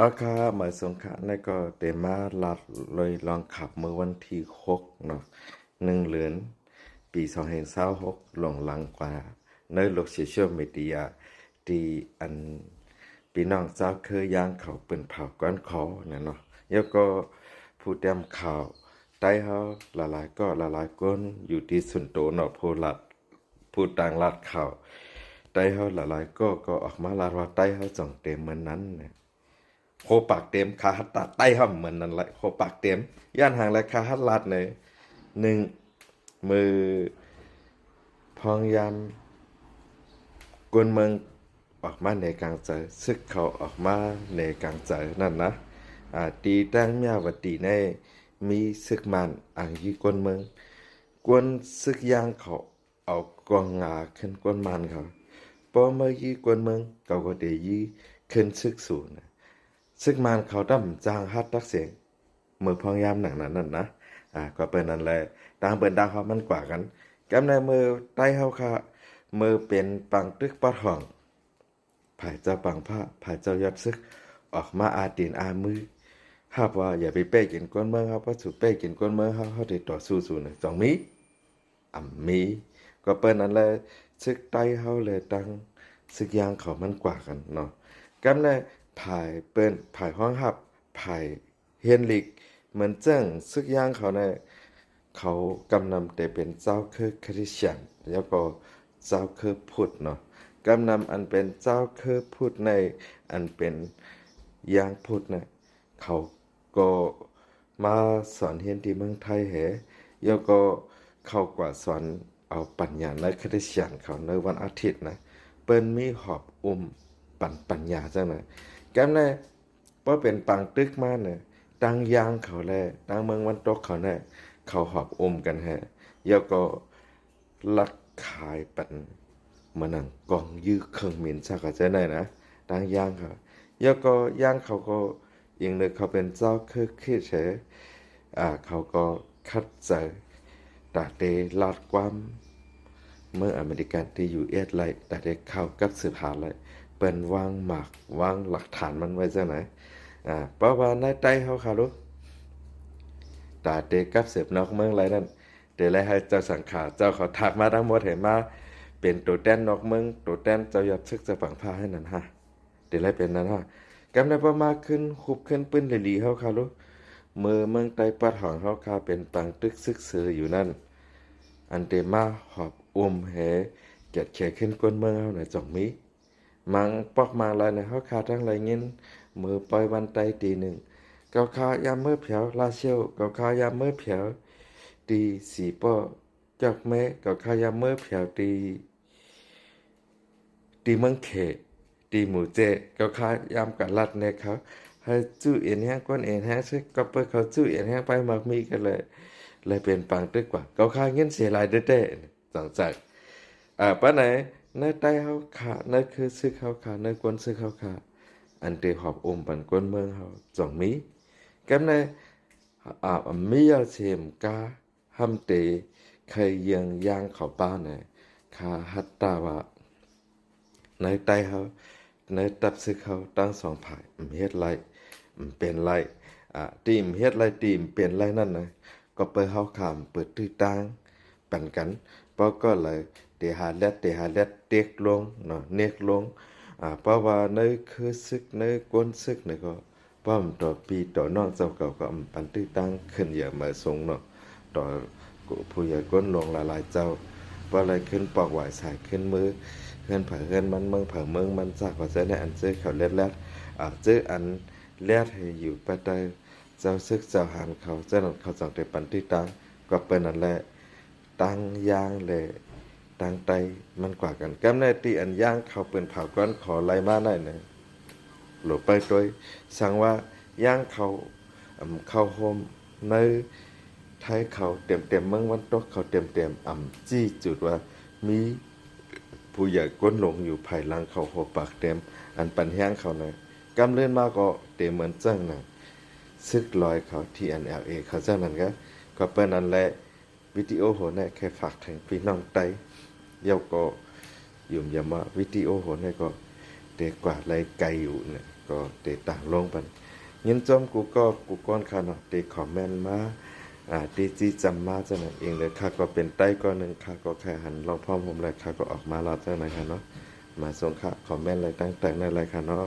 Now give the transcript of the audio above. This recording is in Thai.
อาคาหมายสงขลาในก็เตมาลัดเลยลองขับเมื่อวันที่6เนาะ1 เดือนปี2026หลงหลังกว่าในโลกโซเชียลมีเดียที่อันพี่น้องเจ้าเคยย่างเขาเป็นเผาก้อนคอเนี่ยเนาะแล้วก็ผู้เตรียมข่าวใต้เฮาหลายๆก็หลายๆคนอยู่ที่สุนโตเนาะผู้ลัดผู้ต่างลัดข่าวใต้เฮาหลายๆก็ออกมาลาดว่าใต้เฮาจ่องเต็มเหมือนนั้นเนี่ย โคปากเต็มคาฮัตตาใต้ห้ำเหมือนนั่นแหละโคปากเต็มย่านห่างและคาฮัตลาดเนยหนึ่งมือพองยามกวนเมืองออกมาในกลางใจซึกเขาออกมาในกลางใจนั่นนะตีตั้งเมียวตีในมีซึกมันอ่างยีกวนเมืองกวนซึกยางเขาเอากองงาขึ้นกวนมันเขาพอเมื่อยีกวนเมืองเขาก็เดยีขึ้นซึกสูน ซึ่งมันเขาดำจางฮัดตักเสียงมือพองยามหนังนั้นนะก็เป็นนั่นแหละต่างเป็นต่างเขามันกว่ากันแก้มในมือใต้เฮาค่ะมือเป็นปังตึกปัดห้องผายเจ้าปังผ้าผายเจ้ายอดซึกออกมาอาตีนอามือหากว่าอย่าไปเป้กินก้นเมืองครับเพราะสุดเป้กินก้นเมืองเขาติดต่อสู้ๆนะจองมีมีก็เป็นนั่นแหละซึกใต้เฮาเลยตั้งซึกยางเขามันกว่ากันเนาะแก้มใน ภายเปิ้นภายห้องหับภายเฮียนลิกเหมือนเจ้งซึกอย่างเขาเนี่ยเขากำนำแต่เป็นเจ้าคือคริสเตียนแล้วก็เจ้าคือพุทธเนาะกำนำอันเป็นเจ้าคือพุทธในอันเป็นอย่างพุทธเนี่ยเขาก็มาสอนเฮียนที่เมืองไทยแหแล้วก็เข้ากว่าสอนเอาปัญญาในคริสเตียนเขาในวันอาทิตย์นะเปิ้นมีหอบปัญญาจังนะ cái nàyเพราะเป็นปังตึกมาเนี่ยตั้งยางเขาแลตั้งเมืองวันตกเขาเนี่ยเขาหอบอมกันฮะแล้วก็ลักขายปันมานังกองยื้อเครื่องหมิ่นสักจะได้นะตั้งยางเขาแล้วก็ยางเขาก็อีกหนึ่งเขาเป็นเจ้าคือขี้เฉยเขาก็คัดใจตาเตลาดความเมื่ออเมริกันที่อยู่ไลแต่ได้เข้ากับสืบหาเลย เป็นวางหมากวางหลักฐานมันไว้จังไหนเพราะว่าในใจเขาค่ะลูกตาเตกับเสพนอกเมืองไรนั่นเดี๋ยวไรให้เจ้าสังขาเจ้าเขาถักมาทั้งหมดเห็นมาเป็นตัวแตนนอกเมืองตัวแตนเจ้าหยับซึกจะฝังผ้าให้นั่นฮะเดี๋ยวไรเป็นนั่นฮะกำในประมาขึ้นคุบขึ้นปืนหลีเขาค่ะลูกมือเมืองไตปัดหองเขาค่ะเป็นปังตึกซึกเสืออยู่นั่นอันเดมาหอบเหเกียดเขขึ้นก้นเมืองเขาในจ่องมี มังปอกมาลายในเขาขาทั้งหลายเงินมือปล่อยวันไตตีหนึ่งเกาขายามเมื่อเผียวลาเชียวเกาขายามเมื่อเผียวตีสีป้อจอกแม่เกาขายามเมื่อเผียวตีเมืองเขตีหมูเจเกาขายามกัดลัดในเขาให้จู้เอ็นแห้งก้นเอ็นแห้งซึ่งก็เปิดเขาจู้เอ็นแห้งไปมักมีกันเลยเป็นปังตึกกว่าเกาขายเงินเสียหลายเด้อๆจังจักป้าไหน nơi tay hao khả nơi khư sức hao khả nơi quân sức hao khả anh tì họp bản quân mương hao dòng mí cái này mí ở xem ca hâm tì khai dương giang khảo ba này khả hát ta và nơi tay hao nơi tập sức hao tăng sòng phải hết lạiเป็นไรทีมเฮ็ดไรทีมเป็นไรนั่นนะก็เปิดเฮาขามเปิดตื้อตังปั่นกันเพราะก็เลยเตหาเล็ดเต็กลงเนาะเนกลงเพราะว่าในคือซึกในกวนซึกนี่ก็ป้อมต่อปีต่อน้องเจ้าเก่าก็ปันตื้อตังขึ้นอย่ามาทรงเนาะต่อผู้ใหญ่ก้นลงหลายๆเจ้าเพราะอะไรขึ้นปอกไหวสายขึ้นมือเฮือนเผาเฮือนมันเมืองเผาเมืองมันจากว่าจะได้อันเจอเขาเล็ดเจออันเลียดให้อยู่ไปได้เจ้าซึกเจ้าหานเขาเจ้านั้นเขาจังได้ปันตื้อตังก็เป็นนั่นแหละตั้งยางเลยตั้งไตมันกว่ากันแก้มในตีอันย่างเขาเป็นเผาก้อนขอไล่มาได้เนี่ยหลบไปโดยสั่งว่าย่างเขาโฮมในไทยเขาเต็มเมืองวันตกเขาเต็มจี้จุดว่ามีผู้ใหญ่ก้นลงอยู่ภายหลังเขาหัวปากเต็มอันปันแห้งเขาเนี่ยกำเลื่อนมาก็เต็มเหมือนเจ้งน่ะซึกลอยเขาที่ NLA เขาเจ้านั้นก็เป็นนั่นแหละวิดีโอโหเนี่ยแค่ฝากถึงพี่น้องไตเย้าก็ยุ่มยามาวิดีโอโหเนี่ยก็เด็กกว่าไรไกลอยู่เนี่ยก็ ก็เตะต่างลงปันยินจอมกูก้อนค่ะเนาะเตะคอมเมนต์มาตีจีจำมาจังนั้นเองเลยค่ะก็เป็นใต้ก้อนหนึ่งค่ะก็แค่หันลองพร้อมผมเลยค่ะก็ออกมาแล้วจังนั้นค่ะเนาะมาส่งค่ะคอมเมนต์อะไรต่างๆในรายค่ะเนาะ